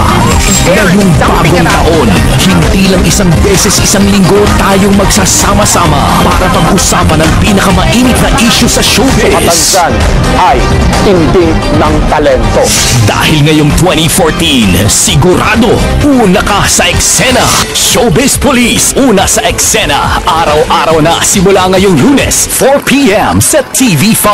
Speaker 11: Ngayong bagong taon, hindi lang isang beses isang linggo tayong magsasama-sama para pag-usapan ang pinakamainit na issue sa showbiz. Katanggan ay tindi ng talento. Dahil ngayong 2014, sigurado, una ka sa eksena. Showbiz Police, una sa eksena. Araw-araw na simula ngayong Lunes, 4 p.m. sa TV5.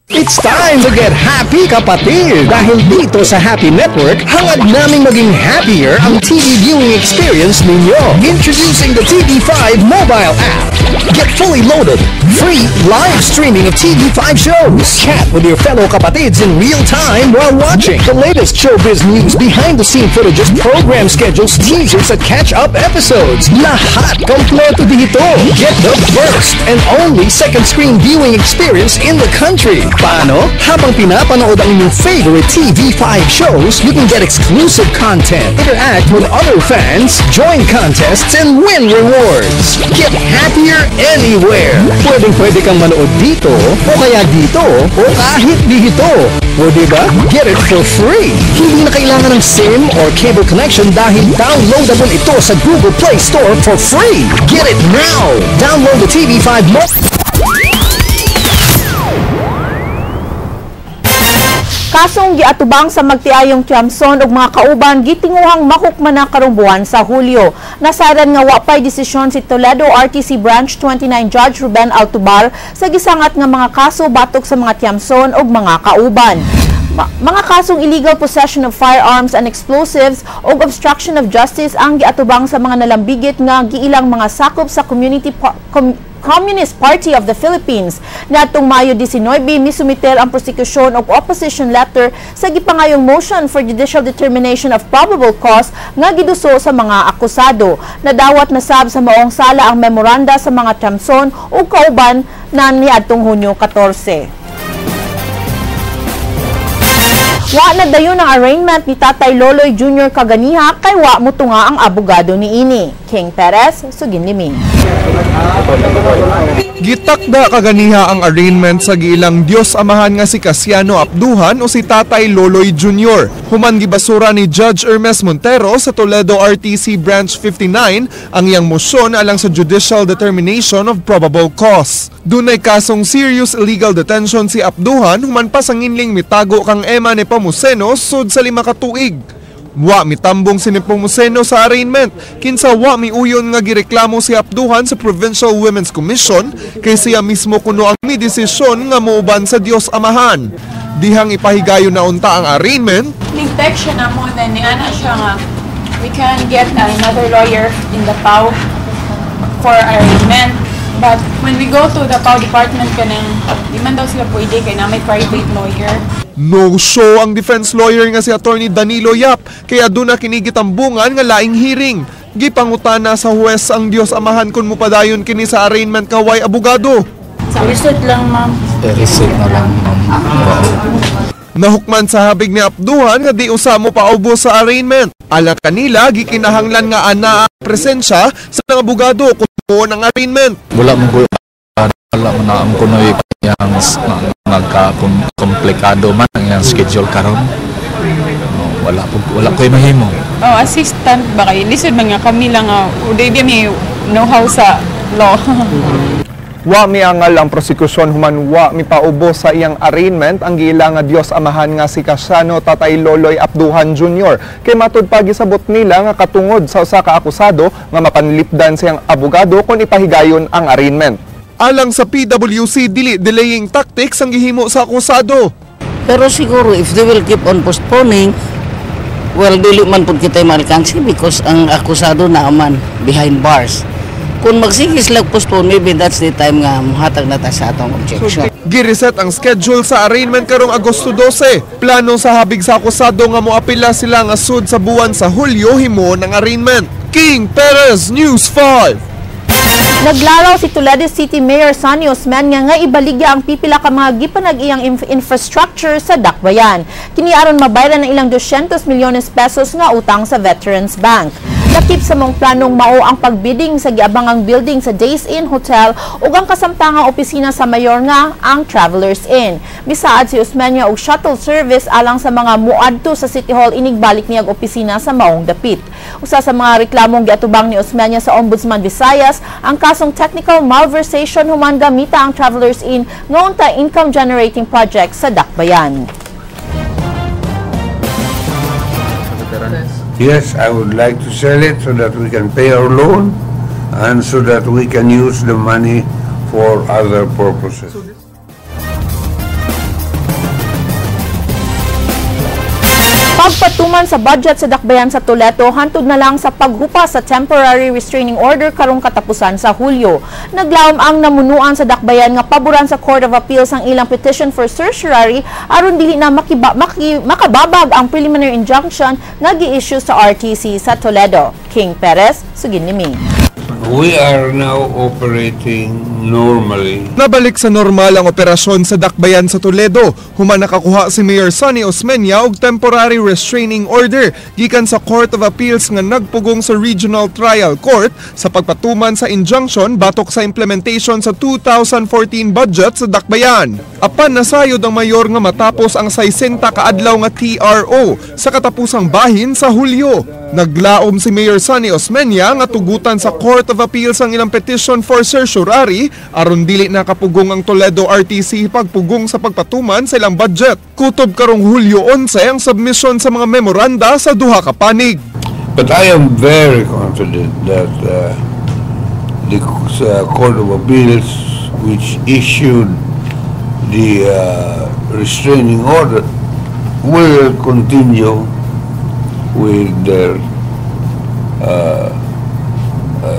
Speaker 11: It's time to get happy, kapatid! Dahil dito sa Happy Network, hangad naming maging happier ang TV viewing experience ninyo. Introducing the TV5 mobile app. Get fully loaded, free live streaming of TV5 shows. Chat with your fellow kapatids in real time while watching. The latest showbiz news, behind-the-scene footages, program schedules, teasers at catch-up episodes. Lahat kompleto dito. Get the first and only second screen viewing experience in the country. Paano? Habang pinapanood ang inyong favorite TV5 shows, you can get exclusive content, interact with other fans, join contests, and win rewards. Get happier anywhere. Pwede kang manood dito, o kaya dito, o kahit dito. O diba? Get it for free. Hindi na kailangan ng SIM or cable connection dahil downloadable ito sa Google Play Store for free. Get it now! Download the TV5
Speaker 3: Kasong giatubang sa magtiayong Tiamson ug mga kauban gitinguhang mahukman na karong buwan sa Hulyo. Nasaran nga wa pay desisyon si Toledo RTC Branch 29 Judge Ruben Altubar sa gisangat nga mga kaso batok sa mga Tiamson ug mga kauban. Mga kasong illegal possession of firearms and explosives o obstruction of justice ang giatubang sa mga nalambigit nga giilang mga sakop sa Communist Party of the Philippines. Niadtong Mayo 19, misumiter ang prosecution og opposition letter sa gipangayong motion for judicial determination of probable cause nga giduso sa mga akusado. Nadawat na sab sa maong sala ang memoranda sa mga Tiamson ug kauban na niadtong Hunyo 14. Wa na dayon ang arraignment ni Tatay Loloy Jr. Kaganiha kay wa mutunga ang abogado ni ini. King Perez, Suginlimin.
Speaker 6: Gitakda kaganiha ang arraignment sa giilang Diyos Amahan nga si Casiano Apduhan o si Tatay Loloy Jr. Human gibasura ni Judge Hermes Montero sa Toledo RTC Branch 59 ang iyang mosyon alang sa judicial determination of probable cause. Dunay kasong serious illegal detention si Apduhan human pa sa nginling mitago kang ema ni Pamuseno sud sa 5 ka tuig. Wa mitambong si Nepomuceno sa arraignment, kinsa wa miuyon nga gireklamo si Abduhan sa Provincial Women's Commission kay siya mismo kuno ang may desisyon nga muuban sa Dios Amahan. Dihang ipahigayon na unta ang arraignment.
Speaker 9: Nag-text siya na mo na niya na siya nga we can get another lawyer in the PAW for arraignment. But when we go to the PAW department kanang di man daw sila pwede kay na may private lawyer.
Speaker 6: No-show ang defense lawyer nga si Attorney Danilo Yap kaya doon na kinigitambungan nga laing hearing. Gipangutana sa huwes ang Dios Amahan kung mupadayon kini sa arraignment kaway abogado.
Speaker 9: Sa receipt lang, ma'am.
Speaker 14: Receipt na lang, ma'am.
Speaker 6: Nahukman sa habig ni Abduhan nga di usa mo paubos sa arraignment. Ala kanila gikinahanglan nga ana presensya sa mga abogado kung ang arraignment.
Speaker 14: Wala mo na ang kunoy yang nagka-komplikado man ang schedule karon. Wala ko'y mahimo.
Speaker 9: Oh, assistant ba kayo? Lisod man nga kami lang uday di may know-how sa law.
Speaker 6: Wa miangal ang prosekusyon human wa mipaubos sa iyang arraignment ang giila nga Dios Amahan nga si Casiano Tatay Loloy Abduhan Jr. Kay matud pa gisabot nila nga katungod sa usa ka akusado nga mapanlipdan siyang abogado kung ipahigayon ang arraignment. Alang sa PWC, delaying tactics ang gihimo sa akusado.
Speaker 15: Pero siguro if they will keep on postponing, well, dili man po kita malkansi because ang akusado na man behind bars. Kung magsige sila postpone, maybe that's the time nga muhatag na ta sa atong objection.
Speaker 6: Gireset ang schedule sa arraignment karong Agosto 12. Plano sa habig sa akusado nga moapila sila nga sud sa buwan sa Hulyo himo ng arraignment. King Perez, News 5.
Speaker 3: Naglaraw si Toledo City Mayor Sonny Osmeña nga ibaligya ang pipila ka mga gipanag-iyang infrastructure sa Dakbayan. Kini aron mabayaran ng ilang 200 milyones pesos nga utang sa Veterans Bank. Lakip sa mong planong mao ang pagbidding sa giabangang building sa Days Inn Hotel ug ang kasamtangang opisina sa mayor nga ang Travelers Inn. Bisaad si Osmeña og shuttle service alang sa mga muadto sa City Hall inigbalik niyang opisina sa maong dapit. Usa sa mga reklamong giatubang ni Osmeña sa Ombudsman Visayas ang kasong technical malversation human gamita ang Travelers Inn nga unta income generating project sa Dakbayan.
Speaker 16: Yes, I would like to sell it so that we can pay our loan and so that we can use the money for other purposes.
Speaker 3: Pagpatuman sa budget sa Dakbayan sa Toledo, hantod na lang sa paghupa sa temporary restraining order karong katapusan sa Hulyo. Naglaom ang namunuan sa Dakbayan nga paboran sa Court of Appeals ang ilang petition for certiorari aron dili na makababag ang preliminary injunction nga gi-issue sa RTC sa Toledo. King Perez, sugin ni Ming.
Speaker 16: We are now operating normally.
Speaker 6: Nabalik sa normal ang operasyon sa Dakbayan sa Toledo. Human nakakuha si Mayor Sonny Osmeña og temporary restraining order gikan sa Court of Appeals nga nagpugong sa Regional Trial Court sa pagpatuman sa injunction batok sa implementation sa 2014 budget sa Dakbayan. Apan nasayod ang mayor nga matapos ang 60 kaadlaw nga TRO sa katapusang bahin sa Hulyo. Naglaom si Mayor Sonny Osmeña nga tugutan sa Court of Appeals ang ilang petition for certiorari aron dili nakapugong ang Toledo RTC pagpugong sa pagpatuman sa ilang budget. Kutob karong Hulyo 11 ang submission sa mga memoranda sa duha ka panig.
Speaker 16: But I am very confident that the Court of Appeals, which issued the restraining order, will continue with their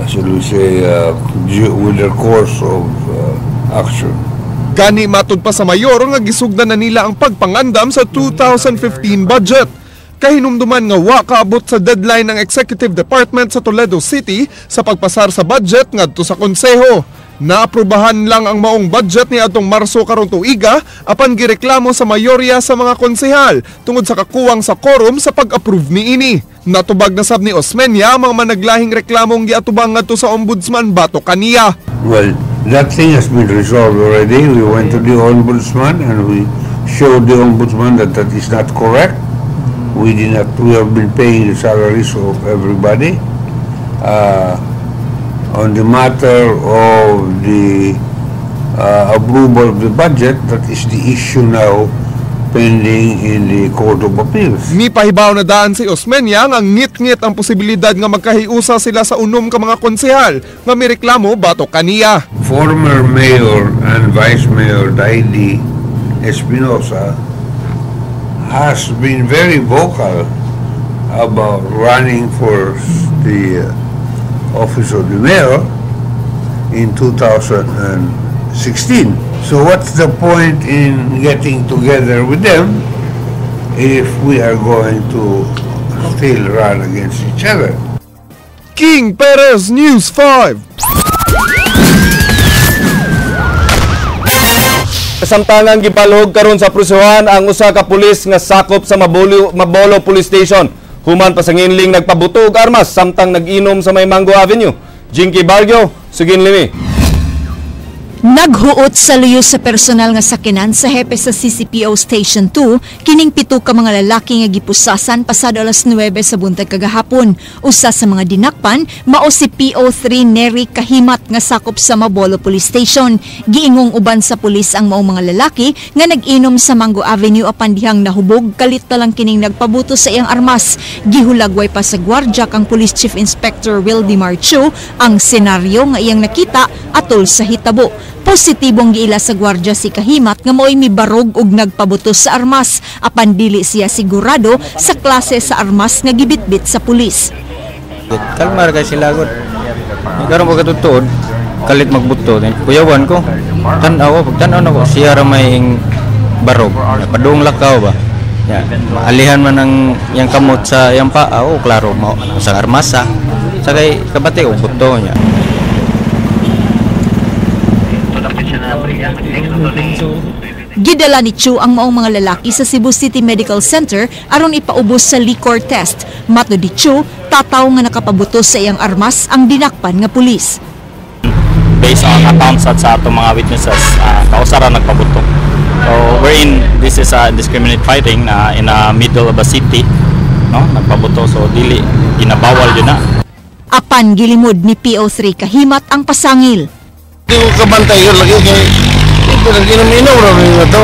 Speaker 16: shall we say with their course of action.
Speaker 6: Gani matud pa sa mayor nga gisugdan na nila ang pagpangandam sa 2015 budget. Kahinumduman nga wa kaabot sa deadline ng Executive Department sa Toledo City sa pagpasar sa budget ngadto sa konseho. Naaprubahan lang ang maong budget ni atong Marso karong tuiga apan gireklamo sa mayorya sa mga konsehal tungod sa kakuwang sa quorum sa pag-approve niini. Natubag na sab ni Osmeña ang mga managlahing reklamong giatubang ngadto sa ombudsman batok kaniya.
Speaker 16: Well, that thing has been resolved already. We went to the ombudsman and we showed the ombudsman that that is not correct. We have been paying the salaries of everybody. On the matter of the approval of the budget, that is the issue now pending in the Court of Appeals.
Speaker 6: Mipahibaw na daan si Osmeña nga ngit-ngit ang posibilidad nga magkahiusa sila sa unom ka mga konsehal nga may reklamo batok kaniya.
Speaker 16: Former Mayor and Vice Mayor Daidi Espinosa has been very vocal about running for the office of the mayor in 2016. So what's the point in getting together with them if we are going to still run against each other?
Speaker 6: King Perez, News 5.
Speaker 2: Kasamtangan gipalhog karon sa prusuhan ang usa ka pulis nga sakop sa Mabolo Police Station. Human pa sa nginling nagpabuto og armas samtang nag-inom sa may Mango Avenue. Jinky Bargyo, Sugin Limi.
Speaker 7: Naghuot sa luyo sa personal nga sakinan sa hepe sa CCPO Station 2 kining pito ka mga lalaki nga gipusasan pasado alas 9 sa buntag kagahapon. Usa sa mga dinakpan mao si PO3 Neri Kahimat nga sakop sa Mabolo Police Station. Giingong uban sa pulis ang maong mga lalaki nga nag-inom sa Mango Avenue apan dihang nahubog kalit na lang kining nagpabuto sa iyang armas. Gihulagway pa sa gwardya kang Police Chief Inspector Wildemar Chu ang senaryo nga iyang nakita atol sa hitabo. Positibong giila sa gwardya si Kahimat nga mo'y mibarog og nagpabutos sa armas apan dili siya sigurado sa klase sa armas nga gibitbit sa pulis.
Speaker 19: Kalmar kay sila gud. Karon pag katutuod, kalit magbuto, kuyawan ko. Tan-aw nako siya ra may barog. Padung lakaw ba. Ya, alihan man ang yang kamot sa yang paa, klaro mo sa armas sa kay kabati og buto niya.
Speaker 7: Gidala ni Chu ang maong mga lalaki sa Cebu City Medical Center aron ipaubos sa liquor test. Mato di Chu, tataw nga nakapabuto sa iyang armas ang dinakpan nga pulis.
Speaker 4: Based on accounts sa ato mga witnesses, kausara nagpabuto. So wherein this is a indiscriminate fighting in a middle of a city, no? Nagpabuto so dili ginabawal yun na.
Speaker 7: Apan gilimod ni PO3 Kahimat ang pasangil.
Speaker 12: Di ko kabantay yun lagi kay inom-inom ra rin ito.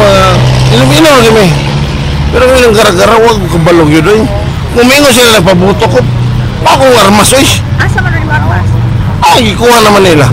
Speaker 12: Inom-inom lagi may. Pero may nang gara-gara, huwag kabalog yun doon. Ngumingo sila nagpabuto ko. Akong armas oy.
Speaker 3: Asa man rin armas?
Speaker 12: Ay, kuha naman nila.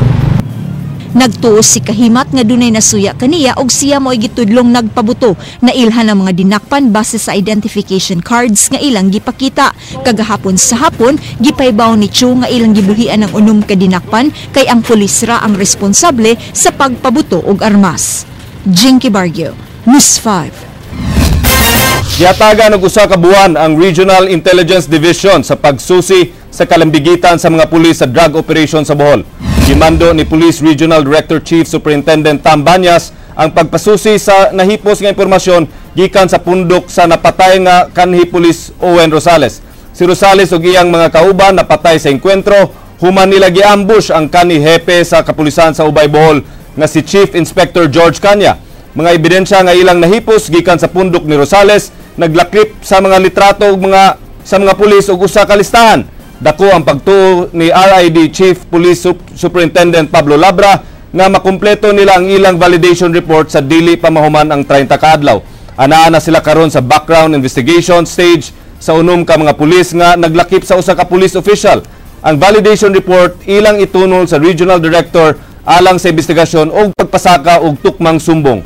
Speaker 7: Nagtuos si Kahimat nga dunay nasuya kaniya og siya mo'y gitudlong nagpabuto na ilhan ang mga dinakpan base sa identification cards nga ilang gipakita. Kagahapon sa hapon, gipaybaw ni Chu nga ilang gibuhian ang unom ka dinakpan kay ang pulis ra ang responsable sa pagpabuto og armas. Jinky Bargyo, News 5.
Speaker 2: Yatagan og usa ka buwan ang Regional Intelligence Division sa pagsusi sa kalambigitan sa mga pulis sa drug operation sa Bohol. Gimando ni Police Regional Director Chief Superintendent Tam Banyas ang pagpasusi sa nahipos nga impormasyon gikan sa pundok sa napatay nga kanhi Police Owen Rosales. Si Rosales ug iyang mga kauban napatay sa engkwentro human nila giambush ang kanhi hepe sa kapulisan sa Ubay Bohol nga si Chief Inspector George Canya. Mga ebidensya nga ilang nahipos gikan sa pundok ni Rosales naglakip sa mga litrato ug sa mga pulis ug usa ka listahan. Dako ang pagtuo ni RID Chief Police Superintendent Pablo Labra nga makumpleto nila ang ilang validation report sa dili pa mahuman ang 30 ka adlaw. Anaa na sila karon sa background investigation stage sa unom ka mga pulis nga naglakip sa usa ka police official. Ang validation report ilang itunol sa Regional Director alang sa investigasyon o pagpasaka og tukmang sumbong.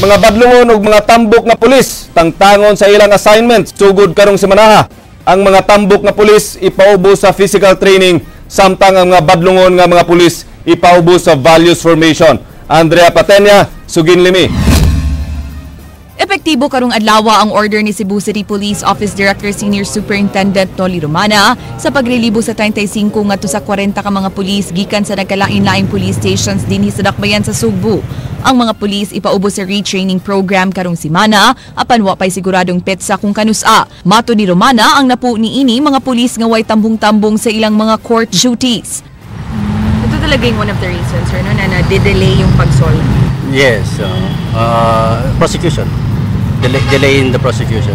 Speaker 2: Mga badlungon ug mga tambok nga pulis tangtangon sa ilang assignment sugod karong semana. Ang mga tambok nga pulis ipaubos sa physical training samtang ang mga badlungon nga mga pulis ipaubos sa values formation. Andrea Patenya, Sugin Limi.
Speaker 17: Epektibo karong adlaw ang order ni Cebu City Police Office Director Senior Superintendent Noli Romana sa pagrelibo sa 35 ngadto sa 40 ka mga pulis gikan sa nagkalain-laing police stations dinhi sa Dakbayan sa Sugbo. Ang mga pulis ipaubos sa retraining program karong semana apan wa pay siguradong petsa kung kanusa. Mato ni Romana ang napu niini mga pulis nga way tambong-tambong sa ilang mga court duties. Ito talaga yung one of the reasons sir, no, na na-delay yung pag-solve.
Speaker 10: Yes, prosecution. Delay in the prosecution.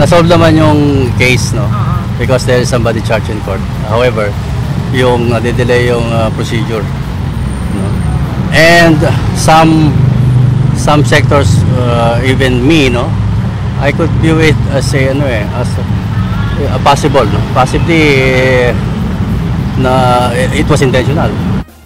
Speaker 10: Nasolve naman yung case, no? because there is somebody charged in court. However, yung nade-delay yung procedure. No? And some sectors, even me, no, I could view it as a possible, no? Possibly na it was intentional.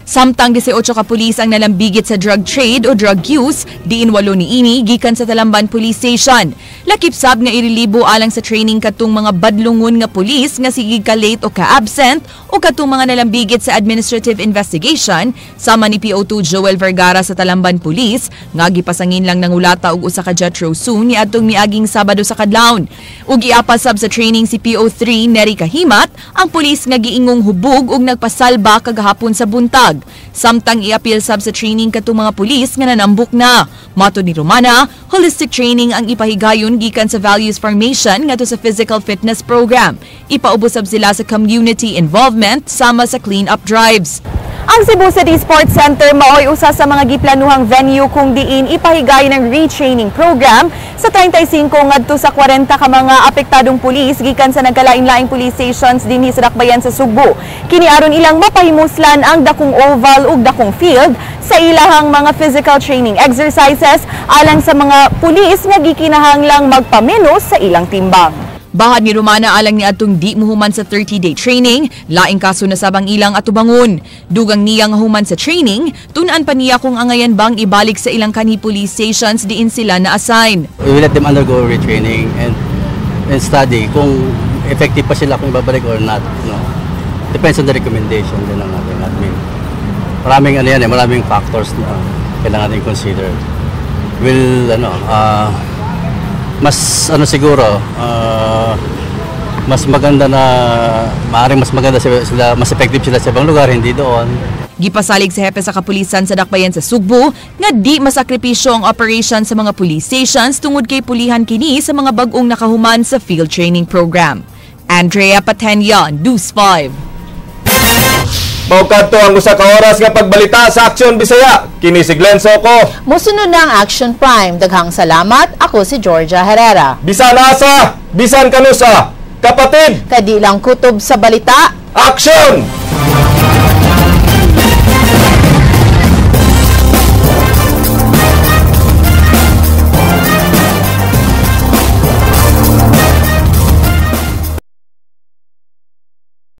Speaker 17: Samtang 18 ka pulis ang nalambigit sa drug trade o drug use, diin 8 niini gikan sa Talamban Police Station. Lakip sab nga irelibo alang sa training katong mga badlungon nga pulis nga sige ka late o ka-absent o katong mga nalambigit sa administrative investigation sama ni PO2 Joel Vergara sa Talamban Police nga gipasangin lang nangulata og usa ka Jetro soon ni adtong miaging Sabado sa kadlawon. Ug giapa sab sa training si PO3 Neri Kahimat ang pulis nga giingong hubog ug nagpasalba kagahapon sa buntag. Samtang i-appeal sab sa training katong mga pulis nga nanambok na. Mato ni Romana, holistic training ang ipahigayon gikan sa values formation ngadto sa physical fitness program. Ipaubos sab sila sa community involvement sama sa clean-up drives.
Speaker 3: Ang Cebu City Sports Center maoy usa sa mga giplanuhang venue kung diin ipahigay ng retraining program sa 35 ngadto sa 40 ka mga apektadong pulis gikan sa nagkalain-laing police stations dinhi sa Dakbayan sa Sugbo. Kini aron ilang mapahimuslan ang dakong oval ug dakong field sa ilahang mga physical training exercises alang sa mga pulis nga gikinahanglang magpamenos sa ilang timbang.
Speaker 17: Bahad ni Romana alang ni adtong di muhuman sa 30-day training, laing kaso na sabang ilang atubangon. Dugang niya nga human sa training, tunan pa niya kung angayan bang ibalik sa ilang kani police stations diin sila na-assign.
Speaker 10: We will let them undergo retraining and study kung effective pa sila kung ibabalik or not. No? Depends on the recommendation din ng ating admin. Maraming factors na kailangan natin consider. Mas maganda na maaaring mas maganda sila, mas effective sila sa ibang lugar, hindi doon.
Speaker 17: Gipasalig sa hepe sa kapulisan sa Dakbayan sa Sugbo nga di masakripisyo ang operation sa mga police stations tungod kay pulihan kini sa mga bag-ong nakahuman sa field training program. Andrea Patenya, News 5.
Speaker 2: Maukadto ang usa ka oras nga pagbalita sa Aksyon Bisaya. Kini si Glenn Soco.
Speaker 3: Musunod na ang Action Prime. Daghang salamat. Ako si Georgia Herrera.
Speaker 2: Bisan asa, bisan kanusa, kapatid.
Speaker 3: Kadi lang kutob sa balita.
Speaker 2: Aksyon!